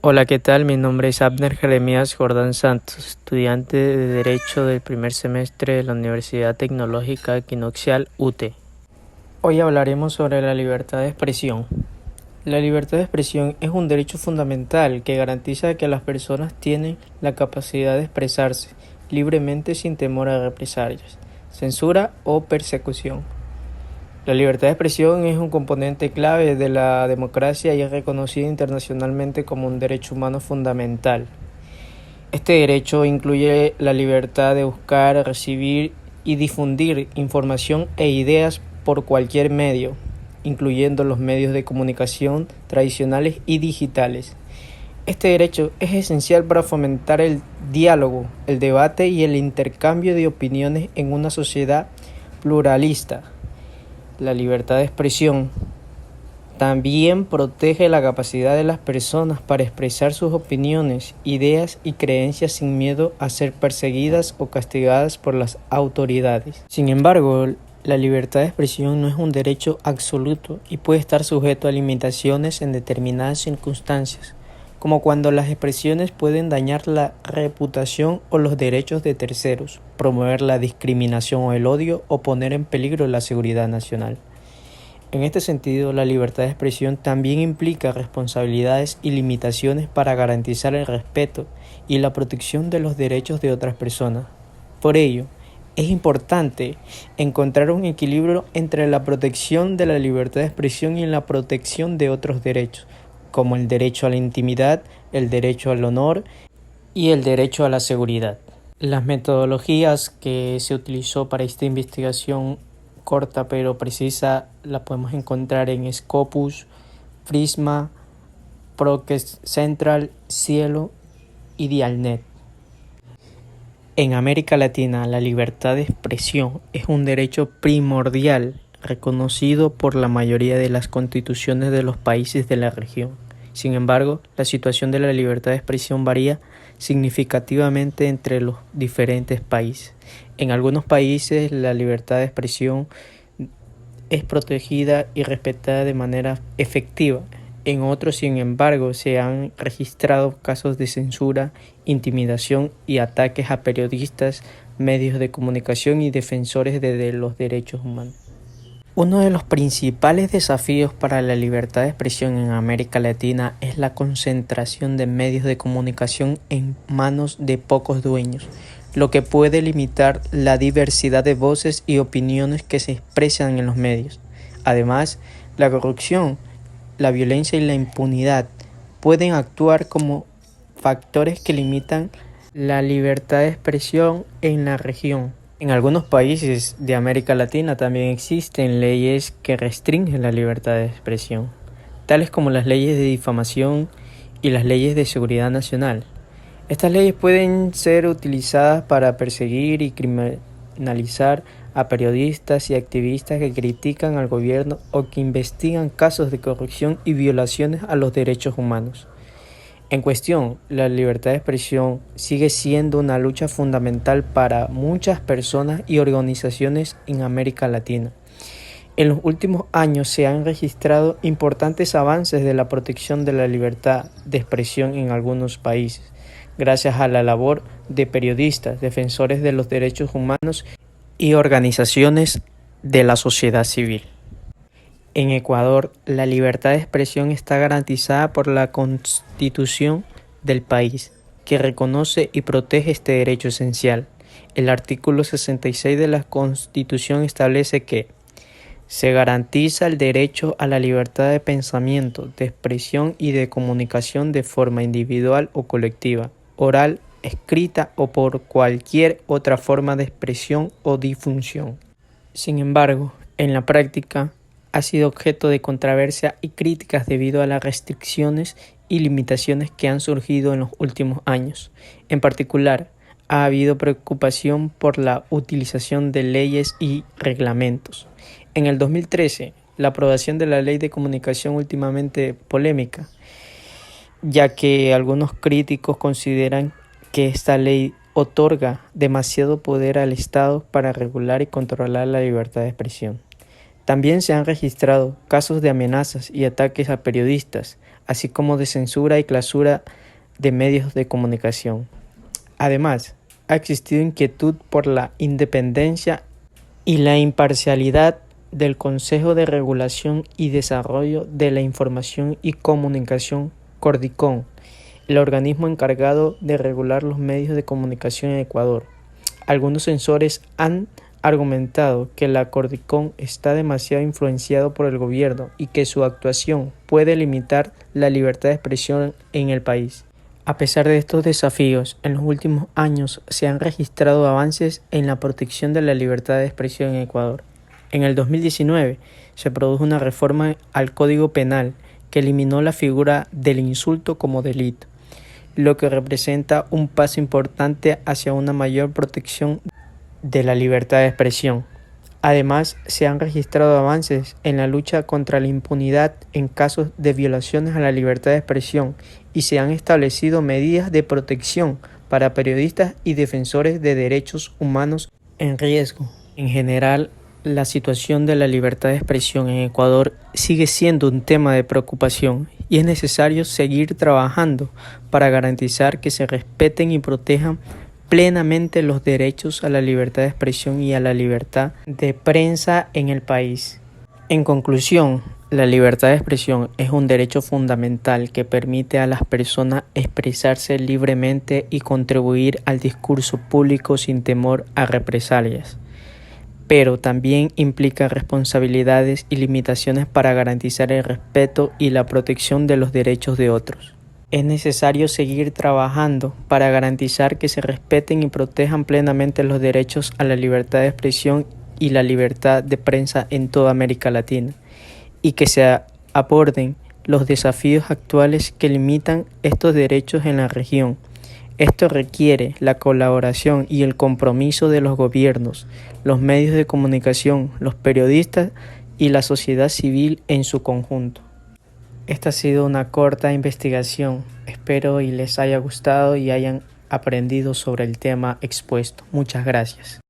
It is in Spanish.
Hola, ¿qué tal? Mi nombre es Abner Jeremías Jordán Santos, estudiante de Derecho del primer semestre de la Universidad Tecnológica Equinoccial UTE. Hoy hablaremos sobre la libertad de expresión. La libertad de expresión es un derecho fundamental que garantiza que las personas tienen la capacidad de expresarse libremente sin temor a represalias, censura o persecución. La libertad de expresión es un componente clave de la democracia y es reconocido internacionalmente como un derecho humano fundamental. Este derecho incluye la libertad de buscar, recibir y difundir información e ideas por cualquier medio, incluyendo los medios de comunicación tradicionales y digitales. Este derecho es esencial para fomentar el diálogo, el debate y el intercambio de opiniones en una sociedad pluralista. La libertad de expresión también protege la capacidad de las personas para expresar sus opiniones, ideas y creencias sin miedo a ser perseguidas o castigadas por las autoridades. Sin embargo, la libertad de expresión no es un derecho absoluto y puede estar sujeto a limitaciones en determinadas circunstancias, como cuando las expresiones pueden dañar la reputación o los derechos de terceros, promover la discriminación o el odio o poner en peligro la seguridad nacional. En este sentido, la libertad de expresión también implica responsabilidades y limitaciones para garantizar el respeto y la protección de los derechos de otras personas. Por ello, es importante encontrar un equilibrio entre la protección de la libertad de expresión y la protección de otros derechos, como el derecho a la intimidad, el derecho al honor y el derecho a la seguridad. Las metodologías que se utilizó para esta investigación corta pero precisa la podemos encontrar en Scopus, Prisma, Process Central, Cielo y Dialnet. En América Latina, la libertad de expresión es un derecho primordial reconocido por la mayoría de las constituciones de los países de la región. Sin embargo, la situación de la libertad de expresión varía significativamente entre los diferentes países. En algunos países la libertad de expresión es protegida y respetada de manera efectiva. En otros, sin embargo, se han registrado casos de censura, intimidación y ataques a periodistas, medios de comunicación y defensores de los derechos humanos. Uno de los principales desafíos para la libertad de expresión en América Latina es la concentración de medios de comunicación en manos de pocos dueños, lo que puede limitar la diversidad de voces y opiniones que se expresan en los medios. Además, la corrupción, la violencia y la impunidad pueden actuar como factores que limitan la libertad de expresión en la región. En algunos países de América Latina también existen leyes que restringen la libertad de expresión, tales como las leyes de difamación y las leyes de seguridad nacional. Estas leyes pueden ser utilizadas para perseguir y criminalizar a periodistas y activistas que critican al gobierno o que investigan casos de corrupción y violaciones a los derechos humanos. En cuestión, la libertad de expresión sigue siendo una lucha fundamental para muchas personas y organizaciones en América Latina. En los últimos años se han registrado importantes avances de la protección de la libertad de expresión en algunos países, gracias a la labor de periodistas, defensores de los derechos humanos y organizaciones de la sociedad civil. En Ecuador, la libertad de expresión está garantizada por la Constitución del país, que reconoce y protege este derecho esencial. El artículo 66 de la Constitución establece que se garantiza el derecho a la libertad de pensamiento, de expresión y de comunicación de forma individual o colectiva, oral, escrita o por cualquier otra forma de expresión o difusión. Sin embargo, en la práctica, ha sido objeto de controversia y críticas debido a las restricciones y limitaciones que han surgido en los últimos años. En particular, ha habido preocupación por la utilización de leyes y reglamentos. En el 2013, la aprobación de la Ley de Comunicación últimamente polémica, ya que algunos críticos consideran que esta ley otorga demasiado poder al Estado para regular y controlar la libertad de expresión. También se han registrado casos de amenazas y ataques a periodistas, así como de censura y clausura de medios de comunicación. Además, ha existido inquietud por la independencia y la imparcialidad del Consejo de Regulación y Desarrollo de la Información y Comunicación, Cordicom, el organismo encargado de regular los medios de comunicación en Ecuador. Algunos censores han argumentado que la Cordicom está demasiado influenciado por el gobierno y que su actuación puede limitar la libertad de expresión en el país. A pesar de estos desafíos, en los últimos años se han registrado avances en la protección de la libertad de expresión en Ecuador. En el 2019 se produjo una reforma al Código Penal que eliminó la figura del insulto como delito, lo que representa un paso importante hacia una mayor protección de la libertad de expresión. Además, se han registrado avances en la lucha contra la impunidad en casos de violaciones a la libertad de expresión y se han establecido medidas de protección para periodistas y defensores de derechos humanos en riesgo. En general, la situación de la libertad de expresión en Ecuador sigue siendo un tema de preocupación y es necesario seguir trabajando para garantizar que se respeten y protejan plenamente los derechos a la libertad de expresión y a la libertad de prensa en el país. En conclusión, la libertad de expresión es un derecho fundamental que permite a las personas expresarse libremente y contribuir al discurso público sin temor a represalias, pero también implica responsabilidades y limitaciones para garantizar el respeto y la protección de los derechos de otros. Es necesario seguir trabajando para garantizar que se respeten y protejan plenamente los derechos a la libertad de expresión y la libertad de prensa en toda América Latina, y que se aborden los desafíos actuales que limitan estos derechos en la región. Esto requiere la colaboración y el compromiso de los gobiernos, los medios de comunicación, los periodistas y la sociedad civil en su conjunto. Esta ha sido una corta investigación. Espero y les haya gustado y hayan aprendido sobre el tema expuesto. Muchas gracias.